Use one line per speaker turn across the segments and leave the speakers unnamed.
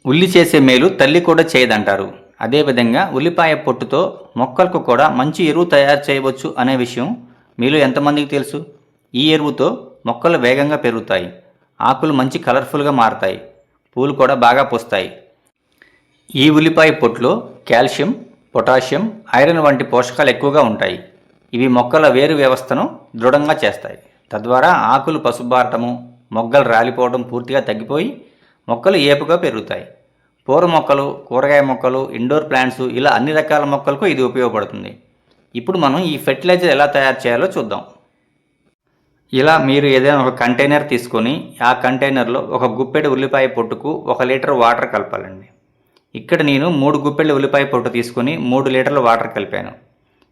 ఉల్లి చేసే మేలు తల్లి కూడా చేయదంటారు. అదేవిధంగా ఉల్లిపాయ పొట్టుతో మొక్కలకు కూడా మంచి ఎరువు తయారు చేయవచ్చు అనే విషయం మీలో ఎంతమందికి తెలుసు? ఈ ఎరువుతో మొక్కలు వేగంగా పెరుగుతాయి, ఆకులు మంచి కలర్ఫుల్గా మారతాయి, పూలు కూడా బాగా పూస్తాయి. ఈ ఉల్లిపాయ పొట్టులో కాల్షియం, పొటాషియం, ఐరన్ వంటి పోషకాలు ఎక్కువగా ఉంటాయి. ఇవి మొక్కల వేరు వ్యవస్థను దృఢంగా చేస్తాయి. తద్వారా ఆకులు పసుబారటము, మొగ్గలు రాలిపోవడం పూర్తిగా తగ్గిపోయి మొక్కలు ఏపుగా పెరుగుతాయి. పూల మొక్కలు, కూరగాయ మొక్కలు, ఇండోర్ ప్లాంట్స్ ఇలా అన్ని రకాల మొక్కలకు ఇది ఉపయోగపడుతుంది. ఇప్పుడు మనం ఈ ఫెర్టిలైజర్ ఎలా తయారు చేయాలో చూద్దాం. ఇలా మీరు ఏదైనా ఒక కంటైనర్ తీసుకొని ఆ కంటైనర్లో ఒక గుప్పెడు ఉల్లిపాయ పొట్టుకు 1 లీటర్ వాటర్ కలపాలండి. ఇక్కడ నేను 3 గుప్పెళ్ళ ఉల్లిపాయ పొట్టు తీసుకొని 3 లీటర్ల వాటర్ కలిపాను.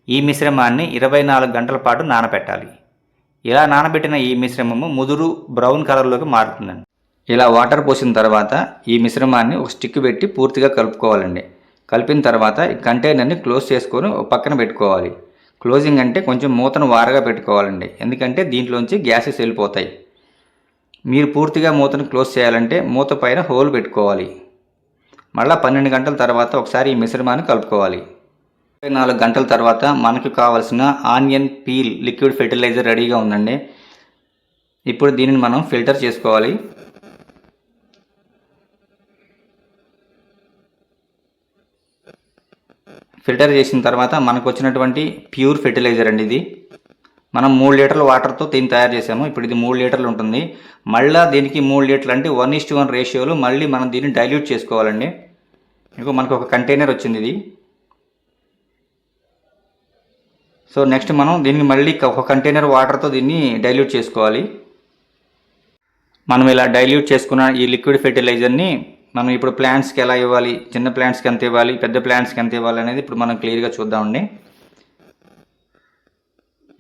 ఈ మిశ్రమాన్ని 24 గంటల పాటు నానబెట్టాలి. ఇలా నానబెట్టిన ఈ మిశ్రమము ముదురు బ్రౌన్ కలర్లోకి మారుతుందండి. ఇలా వాటర్ పోసిన తర్వాత ఈ మిశ్రమాన్ని ఒక స్టిక్ పెట్టి పూర్తిగా కలుపుకోవాలండి. కలిపిన తర్వాత ఈ కంటైనర్ని క్లోజ్ చేసుకొని పక్కన పెట్టుకోవాలి. క్లోజింగ్ అంటే కొంచెం మూతను వారగా పెట్టుకోవాలండి, ఎందుకంటే దీంట్లోంచి గ్యాసెస్ వెళ్ళిపోతాయి. మీరు పూర్తిగా మూతను క్లోజ్ చేయాలంటే మూత పైన హోల్ పెట్టుకోవాలి. మళ్ళీ 12 గంటల తర్వాత ఒకసారి ఈ మిశ్రమాన్ని కలుపుకోవాలి. 24 గంటల తర్వాత మనకు కావాల్సిన ఆనియన్ పీల్ లిక్విడ్ ఫెర్టిలైజర్ రెడీగా ఉందండి. ఇప్పుడు దీనిని మనం ఫిల్టర్ చేసుకోవాలి. ఫిల్టర్ చేసిన తర్వాత మనకు వచ్చినటువంటి ప్యూర్ ఫెర్టిలైజర్ అండి ఇది. మనం 3 లీటర్ల వాటర్తో దీన్ని తయారు చేసాము. ఇప్పుడు ఇది 3 లీటర్లు ఉంటుంది. మళ్ళీ దీనికి 3 లీటర్లు అంటే 1:1 రేషియోలో మళ్ళీ మనం దీన్ని డైల్యూట్ చేసుకోవాలండి. ఇంకో మనకు ఒక కంటైనర్ వచ్చింది ఇది. సో నెక్స్ట్ మనం దీన్ని మళ్ళీ ఒక కంటైనర్ వాటర్తో దీన్ని డైల్యూట్ చేసుకోవాలి. మనం ఇలా డైల్యూట్ చేసుకున్న ఈ లిక్విడ్ ఫెర్టిలైజర్ని మనం ఇప్పుడు ప్లాంట్స్కి ఎలా ఇవ్వాలి, చిన్న ప్లాంట్స్కి ఎంత ఇవ్వాలి, పెద్ద ప్లాంట్స్కి ఎంత ఇవ్వాలి అనేది ఇప్పుడు మనం క్లియర్గా చూద్దామండి.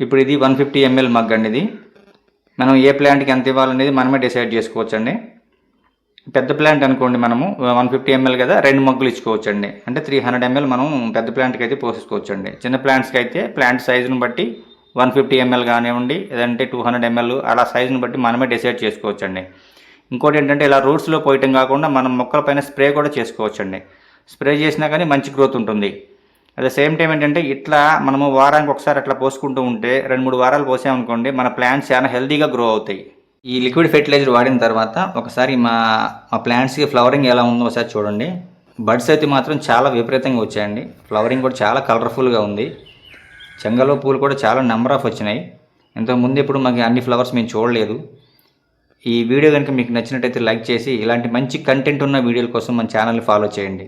ఇప్పుడు ఇది 150 ml మగ్ అండి. ఇది మనం ఏ ప్లాంట్కి ఎంత ఇవ్వాలనేది మనమే డిసైడ్ చేసుకోవచ్చండి. పెద్ద ప్లాంట్ అనుకోండి, మనము 150 ml కదా, 2 మగ్గులు ఇచ్చుకోవచ్చండి. అంటే 300 ml మనం పెద్ద ప్లాంట్కి అయితే పోసేసుకోవచ్చండి. చిన్న ప్లాంట్స్కి అయితే ప్లాంట్ సైజును బట్టి 150 ml కానివ్వండి, లేదంటే 200 ml అలా సైజును బట్టి మనమే డిసైడ్ చేసుకోవచ్చండి. ఇంకోటి ఏంటంటే ఇలా రూట్స్లో పోయటం కాకుండా మనం మొక్కల పైన స్ప్రే కూడా చేసుకోవచ్చండి. స్ప్రే చేసినా కానీ మంచి గ్రోత్ ఉంటుంది. అట్ ద సేమ్ టైం ఏంటంటే ఇట్లా మనము వారానికి ఒకసారి అట్లా పోసుకుంటూ ఉంటే 2-3 వారాలు పోసామనుకోండి, మన ప్లాంట్స్ చాలా హెల్తీగా గ్రో అవుతాయి. ఈ లిక్విడ్ ఫెర్టిలైజర్ వాడిన తర్వాత ఒకసారి మా ప్లాంట్స్కి ఫ్లవరింగ్ ఎలా ఉందో ఒకసారి చూడండి. బడ్స్ అయితే మాత్రం చాలా విపరీతంగా వచ్చాయండి. ఫ్లవరింగ్ కూడా చాలా కలర్ఫుల్గా ఉంది. చెంగలో పూలు కూడా చాలా నెంబర్ ఆఫ్ వచ్చినాయి. ఇంతకుముందు ఎప్పుడు మాకు అన్ని ఫ్లవర్స్ మేము చూడలేదు. ఈ వీడియో కనుక మీకు నచ్చినట్టయితే లైక్ చేసి ఇలాంటి మంచి కంటెంట్ ఉన్న వీడియోల కోసం మన ఛానల్ని ఫాలో చేయండి.